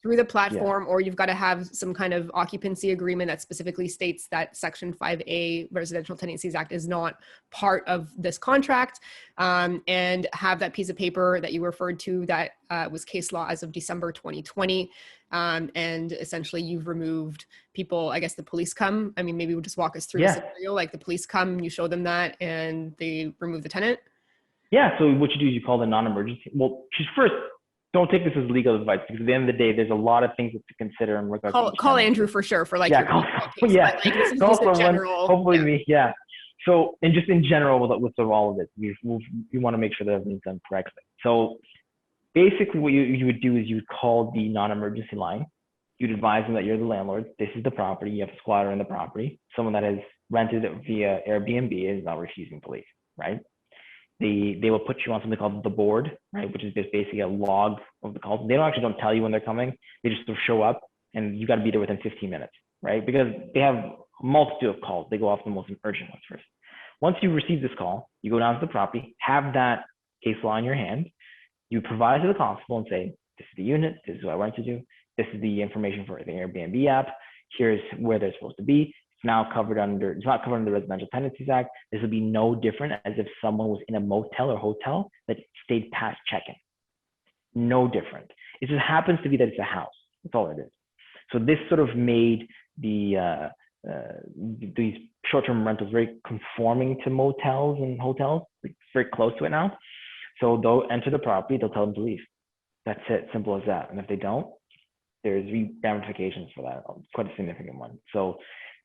Through the platform, or you've got to have some kind of occupancy agreement that specifically states that Section 5A Residential Tenancies Act is not part of this contract, and have that piece of paper that you referred to that was case law as of December 2020. And essentially you've removed people. I guess the police come. I mean, maybe we'll just walk us through the scenario. Like the police come, you show them that, and they remove the tenant. Yeah. So what you do is you call the non-emergency. Well, first, don't take this as legal advice, because at the end of the day, there's a lot of things to consider in regards to call Andrew for sure for like this is just a general. Hopefully, So, and just in general with all of this, we want to make sure that everything's done correctly. So, basically, what you would do is you would call the non-emergency line. You'd advise them that you're the landlord. This is the property. You have a squatter in the property. Someone that has rented it via Airbnb is now refusing to leave, right? They will put you on something called the board, right, which is just basically a log of the calls. They don't tell you when they're coming. They just show up. and you got to be there within 15 minutes, right? Because they have a multitude of calls. They go off the most urgent ones first. Once you receive this call, you go down to the property, have that case law in your hand, you provide it to the constable and say, this is the unit, this is what I want to do, this is the information for the Airbnb app, here's where they're supposed to be. It's not covered under the Residential Tenancies Act. This would be no different as if someone was in a motel or hotel that stayed past check-in. No different. It just happens to be that it's a house. That's all it is. So this sort of made these short-term rentals very conforming to motels and hotels. It's very close to it now. So they'll enter the property, they'll tell them to leave. That's it, simple as that. And if they don't, there's ramifications for that, quite a significant one. So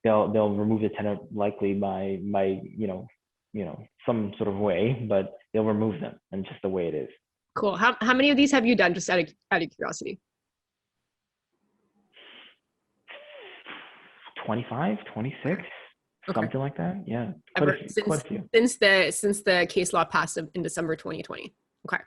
they'll remove the tenant likely by some sort of way, but they'll remove them, and just the way it is. Cool. How many of these have you done, just out of curiosity? 25, 26, something like that. Yeah. Since the case law passed in December 2020. Okay.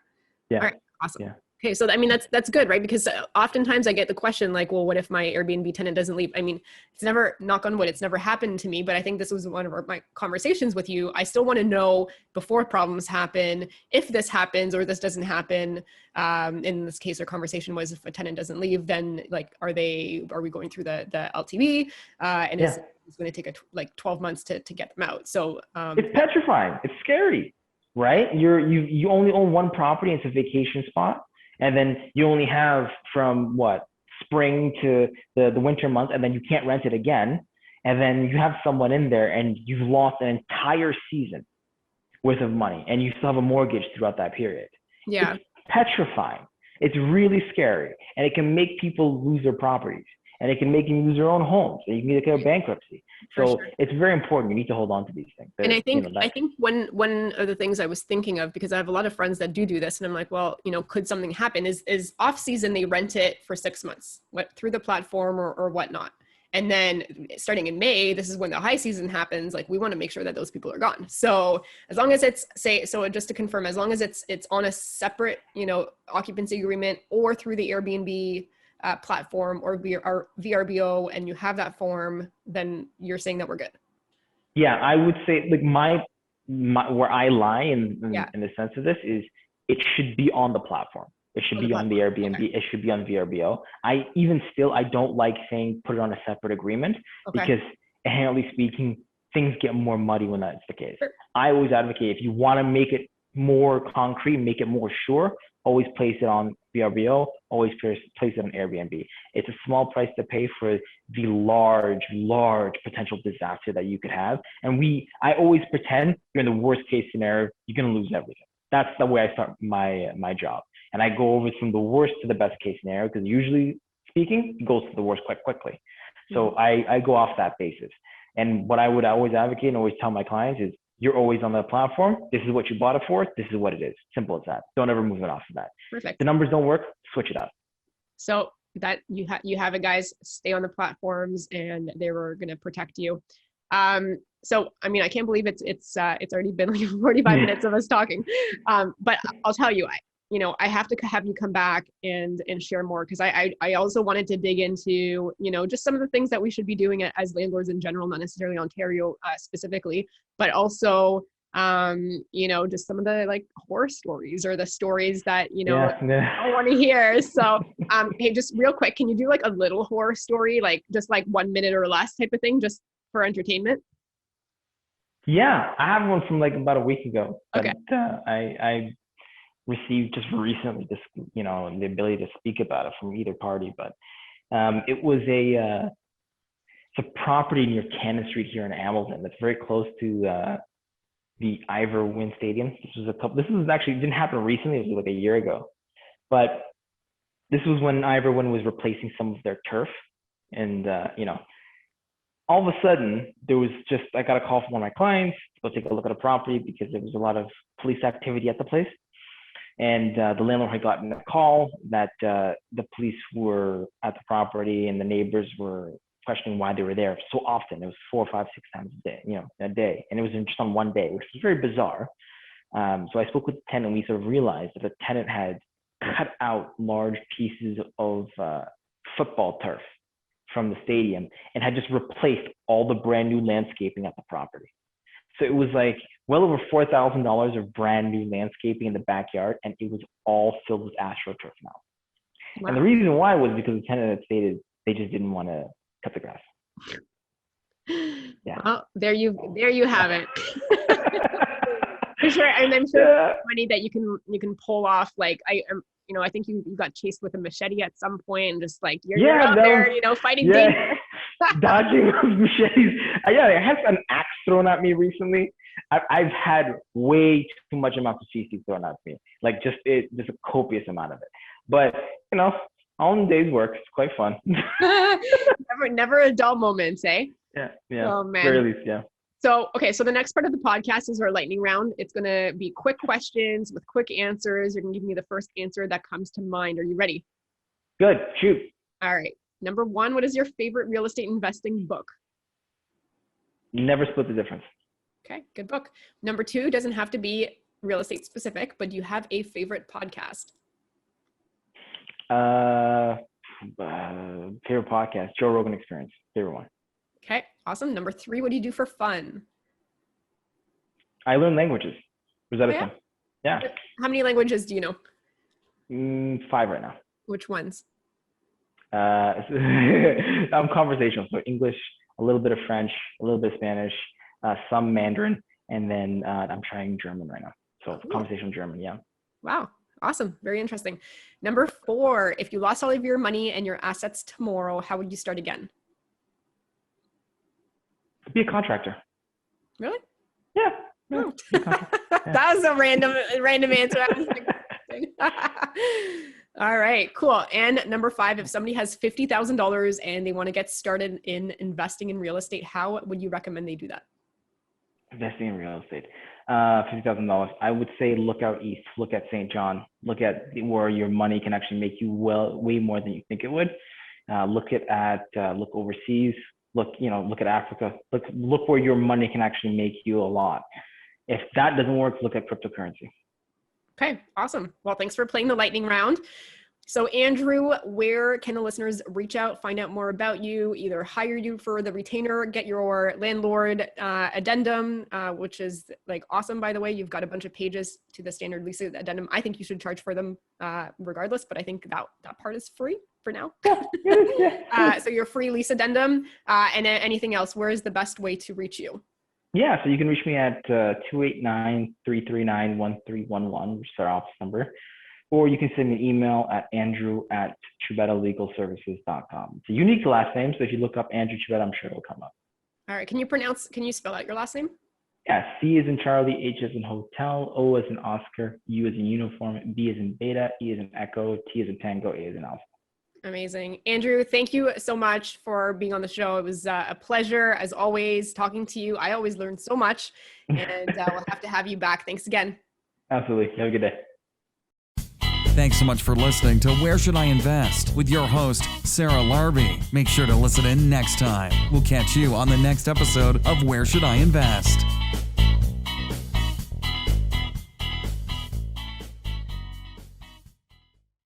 Yeah. All right. Awesome. Yeah. Okay. So, I mean, that's good, right? Because oftentimes I get the question like, well, what if my Airbnb tenant doesn't leave? I mean, it's never, knock on wood, it's never happened to me, but I think this was one of my conversations with you. I still want to know before problems happen, if this happens or this doesn't happen. In this case, our conversation was if a tenant doesn't leave, then like, are we going through the LTV? And it's going to take 12 months to get them out. So it's petrifying. It's scary, right? You only own one property. It's a vacation spot. And then you only have from spring to the winter months, and then you can't rent it again. And then you have someone in there and you've lost an entire season worth of money, and you still have a mortgage throughout that period. Yeah. It's petrifying. It's really scary. And it can make people lose their properties, and it can make them lose their own homes, and you can declare bankruptcy. So it's very important. You need to hold on to these things. And I think one of the things I was thinking of, because I have a lot of friends that do this, and I'm like, well, could something happen? Is off season they rent it for 6 months, through the platform or whatnot, and then starting in May, this is when the high season happens. Like, we want to make sure that those people are gone. So as long as it's just to confirm, as long as it's on a separate occupancy agreement or through the Airbnb platform or VRBO, and you have that form, then you're saying that we're good. Yeah, I would say like my where I lie in the sense of this is it should be on the platform. It should be on the Airbnb. Okay. It should be on VRBO. I don't like saying put it on a separate agreement because inherently speaking, things get more muddy when that's the case. Sure. I always advocate if you want to make it more concrete, make it more sure, always place it on VRBO, always place it on Airbnb. It's a small price to pay for the large potential disaster that you could have. And I always pretend you're in the worst case scenario, you're going to lose everything. That's the way I start my job. And I go over from the worst to the best case scenario, because usually speaking, it goes to the worst quite quickly. So I go off that basis. And what I would always advocate and always tell my clients is, you're always on the platform. This is what you bought it for. This is what it is. Simple as that. Don't ever move it off of that. Perfect. The numbers don't work, switch it up. So that you have it, guys, stay on the platforms, and they were going to protect you. So, I mean, I can't believe it's already been like 45 minutes of us talking. But I'll tell you, I have to have you come back and share more, because I also wanted to dig into, just some of the things that we should be doing as landlords in general, not necessarily Ontario specifically, but also, just some of the like horror stories or the stories that, I want to hear. So, hey, just real quick, can you do like a little horror story, like just like 1 minute or less type of thing, just for entertainment? Yeah, I have one from like about a week ago. Okay. I received just recently, just the ability to speak about it from either party, but it was it's a property near Cannon Street here in Hamilton that's very close to the Ivor Wynn Stadium. This was actually didn't happen recently. It was like a year ago, but this was when Ivor Wynn was replacing some of their turf, and all of a sudden there was I got a call from one of my clients to go take a look at a property because there was a lot of police activity at the place. And the landlord had gotten a call that the police were at the property, and the neighbors were questioning why they were there so often. It was 4, 5, 6 times a day, and it was just on one day, which was very bizarre. So I spoke with the tenant, and we sort of realized that the tenant had cut out large pieces of football turf from the stadium and had just replaced all the brand new landscaping at the property. So it was like well over $4,000 of brand new landscaping in the backyard, and it was all filled with AstroTurf now. Wow. And the reason why was because the tenant had stated they just didn't want to cut the grass. Yeah. Well, there you have it. For sure, and I'm sure money that you can pull off. Like I think you got chased with a machete at some point, and just like you're out there, fighting danger. Dodging those machetes. I had an axe thrown at me recently. I've had way too much amount of feces thrown at me, like just a copious amount of it. But all in the day's work. It's quite fun. never a dull moment, eh? Yeah. Oh man. Very least, yeah. So, okay, so the next part of the podcast is our lightning round. It's going to be quick questions with quick answers. You're going to give me the first answer that comes to mind. Are you ready? Good. Shoot. All right. Number 1, what is your favorite real estate investing book? Never Split the Difference. Okay, good book. Number 2, doesn't have to be real estate specific, but do you have a favorite podcast? Favorite podcast, Joe Rogan Experience. Favorite one. Okay, awesome. Number 3, what do you do for fun? I learn languages. Rosetta Stone. Yeah. How many languages do you know? 5 right now. Which ones? I'm conversational, so English, a little bit of French, a little bit of Spanish, some Mandarin, and then I'm trying German right now. So conversational German, yeah. Wow. Awesome. Very interesting. Number 4, if you lost all of your money and your assets tomorrow, how would you start again? Be a contractor. Really? Yeah. Oh. That was a random answer. I was like, all right, cool. And number 5, if somebody has $50,000 and they want to get started in investing in real estate, how would you recommend they do that? Investing in real estate. $50,000. I would say look out east, look at St. John, look at where your money can actually make you way more than you think it would. Look overseas. Look at Africa. Look where your money can actually make you a lot. If that doesn't work, look at cryptocurrency. Okay, awesome. Well, thanks for playing the lightning round. So Andrew, where can the listeners reach out, find out more about you, either hire you for the retainer, get your landlord addendum, which is like awesome, by the way. You've got a bunch of pages to the standard lease addendum. I think you should charge for them regardless, but I think that part is free for now. So your free lease addendum and anything else, where is the best way to reach you? Yeah, so you can reach me at 289-339-1311, which is our office number. Or you can send me an email at andrew@choubetalegalservices.com. It's a unique last name, so if you look up Andrew Choubeta, I'm sure it'll come up. All right, can you spell out your last name? Yeah, C as in Charlie, H as in hotel, O as in Oscar, U as in uniform, B as in beta, E as in echo, T as in tango, A as in alpha. Amazing. Andrew, thank you so much for being on the show. It was a pleasure, as always, talking to you. I always learn so much, and we'll have to have you back. Thanks again. Absolutely. Have a good day. Thanks so much for listening to Where Should I Invest with your host, Sarah Larby. Make sure to listen in next time. We'll catch you on the next episode of Where Should I Invest?